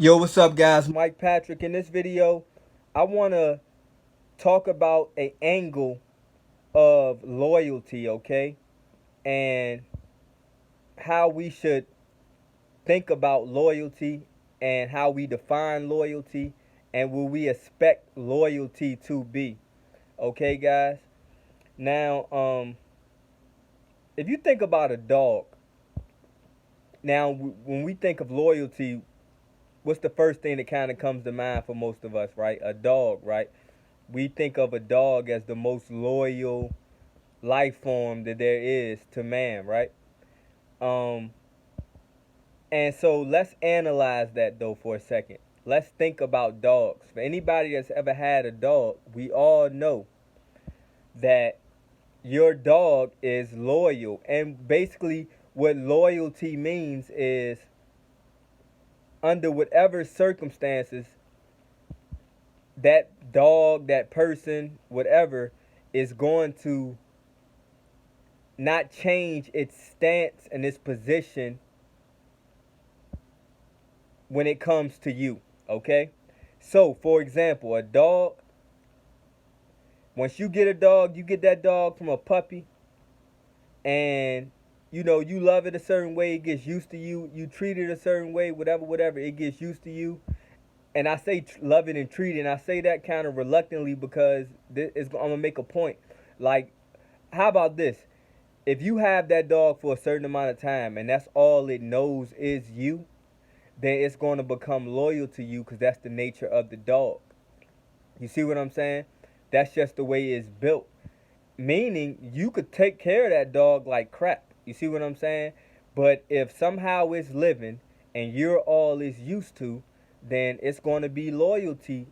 Yo, what's up, guys? Mike Patrick. In this video, I want to talk about an angle of loyalty, okay? And how we should think about loyalty and how we define loyalty and will we expect loyalty to be. Okay, guys? Now, if you think about a dog, now when we think of loyalty, what's the first thing that kind of comes to mind for most of us, right? A dog, right? We think of a dog as the most loyal life form that there is to man, right? Um, and so let's analyze that though for a second. Let's think about dogs. For anybody that's ever had a dog, we all know that your dog is loyal. And basically, what loyalty means is under whatever circumstances, that dog, that person, whatever, is going to not change its stance and its position when it comes to you. Okay? So, for example, a dog, once you get a dog, you get that dog from a puppy, and you love it a certain way, it gets used to you, you treat it a certain way, whatever, it gets used to you. And I say love it and treat it, and I say that kind of reluctantly because I'm gonna make a point. Like, how about this? If you have that dog for a certain amount of time and that's all it knows is you, then it's going to become loyal to you because that's the nature of the dog. You see what I'm saying? That's just the way it's built. Meaning, you could take care of that dog like crap. You see what I'm saying? But if somehow it's living and you're all it's used to, then it's going to be loyalty.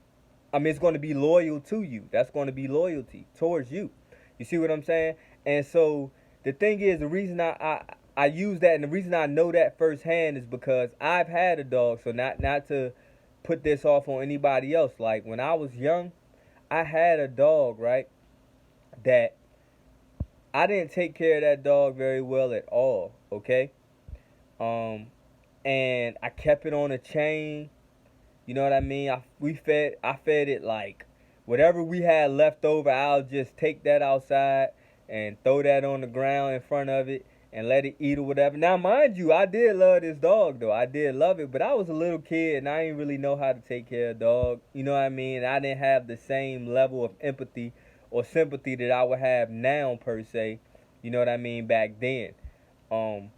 I mean, it's going to be loyal to you. That's going to be loyalty towards you. You see what I'm saying? And so the thing is, the reason I use that and the reason I know that firsthand is because I've had a dog. So not to put this off on anybody else. Like when I was young, I had a dog, right? That I didn't take care of that dog very well at all. Okay. Um, and I kept it on a chain. You know what I mean? I fed it like whatever we had left over. I'll just take that outside and throw that on the ground in front of it and let it eat or whatever. Now, mind you, I did love this dog though. I did love it, but I was a little kid and I didn't really know how to take care of a dog. You know what I mean? I didn't have the same level of empathy or sympathy that I would have now per se. You know what I mean? Back then. Um,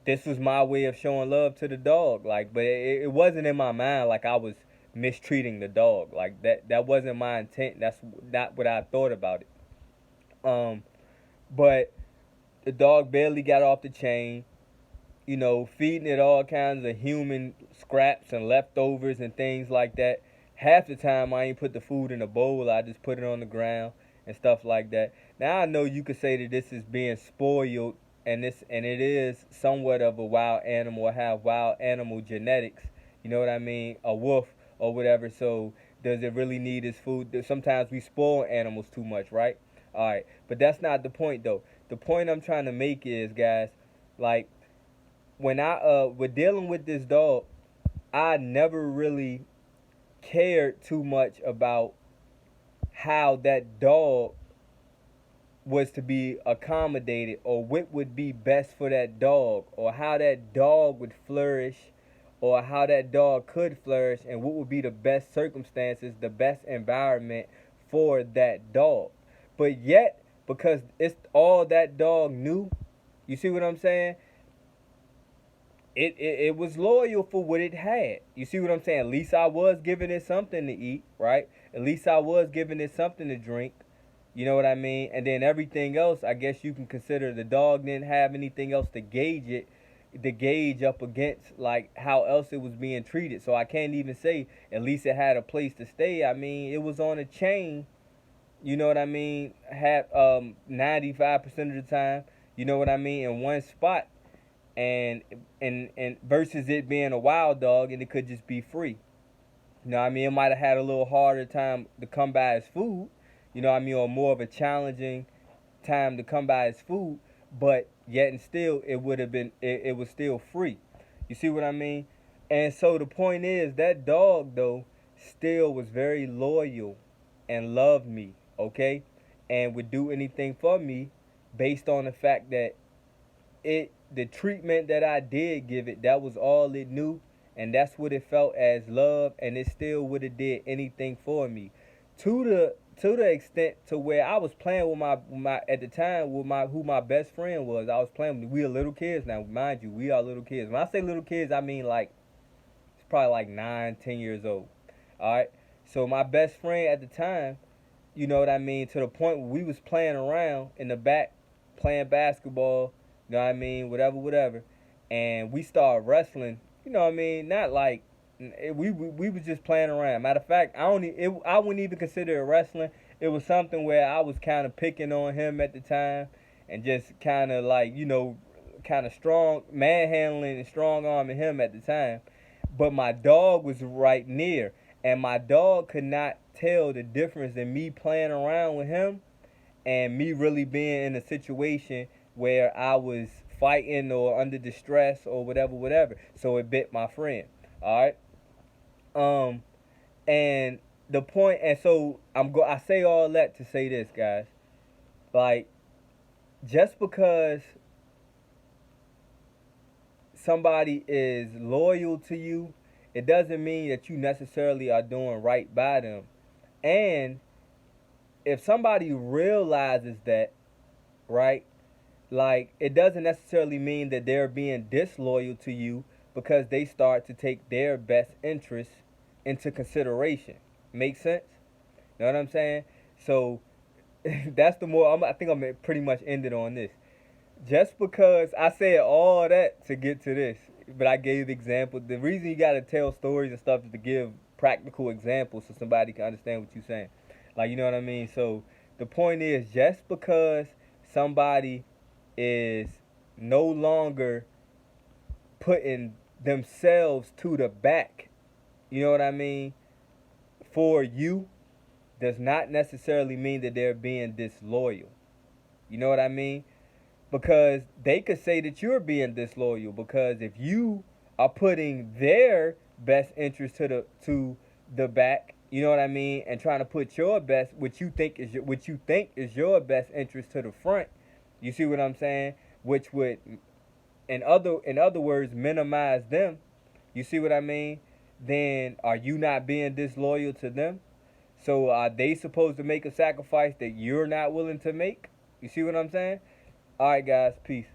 this was my way of showing love to the dog. Like, but it wasn't in my mind like I was mistreating the dog. Like that wasn't my intent. That's not what I thought about it. But the dog barely got off the chain. Feeding it all kinds of human scraps and leftovers and things like that. Half the time I ain't put the food in a bowl. I just put it on the ground and stuff like that. Now I know you could say that this is being spoiled and it is somewhat of a wild animal or have wild animal genetics. You know what I mean? A wolf or whatever. So does it really need its food? Sometimes we spoil animals too much, right? All right, but that's not the point though. The point I'm trying to make is, guys, like when I were dealing with this dog, I never really cared too much about how that dog was to be accommodated or what would be best for that dog or how that dog would flourish or how that dog could flourish and what would be the best circumstances, the best environment for that dog. But yet, because it's all that dog knew, you see what I'm saying? It was loyal for what it had. You see what I'm saying? At least I was giving it something to eat, right? At least I was giving it something to drink. You know what I mean? And then everything else, I guess you can consider the dog didn't have anything else to gauge up against like how else it was being treated. So I can't even say at least it had a place to stay. I mean, it was on a chain. You know what I mean? Had 95% of the time. You know what I mean? In one spot, and and versus it being a wild dog and it could just be free. You know what I mean? It might have had a little harder time to come by his food, you know what I mean, or more of a challenging time to come by his food, but yet and still it would have been it was still free. You see what I mean? And so the point is that dog though still was very loyal and loved me, okay? And would do anything for me based on the fact that the treatment that I did give it, that was all it knew, and that's what it felt as love, and it still would have did anything for me, to the extent to where I was playing with my at the time with my who my best friend was. I was playing with, we are little kids now, mind you, we are little kids. When I say little kids, I mean like it's probably like 9, 10 years old. All right, so my best friend at the time, you know what I mean, to the point where we was playing around in the back, playing basketball, you know what I mean, whatever, whatever, and we started wrestling. You know what I mean, not like we was just playing around. Matter of fact, I wouldn't even consider it wrestling. It was something where I was kind of picking on him at the time, and just kind of like kind of strong manhandling and strong arming him at the time. But my dog was right near, and my dog could not tell the difference in me playing around with him and me really being in a situation where I was fighting or under distress or whatever, whatever. So it bit my friend. All right. Um, and the point, and so I say all that to say this, guys. Like, just because somebody is loyal to you, it doesn't mean that you necessarily are doing right by them. And if somebody realizes that, right, like it doesn't necessarily mean that they're being disloyal to you because they start to take their best interests into consideration. Make sense? You know what I'm saying? So that's the more I think I'm pretty much ended on this. Just because I said all that to get to this, but I gave examples. The reason you got to tell stories and stuff is to give practical examples so somebody can understand what you're saying. Like, you know what I mean? So the point is, just because somebody is no longer putting themselves to the back, you know what I mean, for you, does not necessarily mean that they're being disloyal. You know what I mean? Because they could say that you're being disloyal, because if you are putting their best interest to the back, you know what I mean, and trying to put your best, what you think is your best interest to the front, you see what I'm saying, which would in other words minimize them, you see what I mean, then are you not being disloyal to them? So are they supposed to make a sacrifice that you're not willing to make? You see what I'm saying? All right, guys. Peace.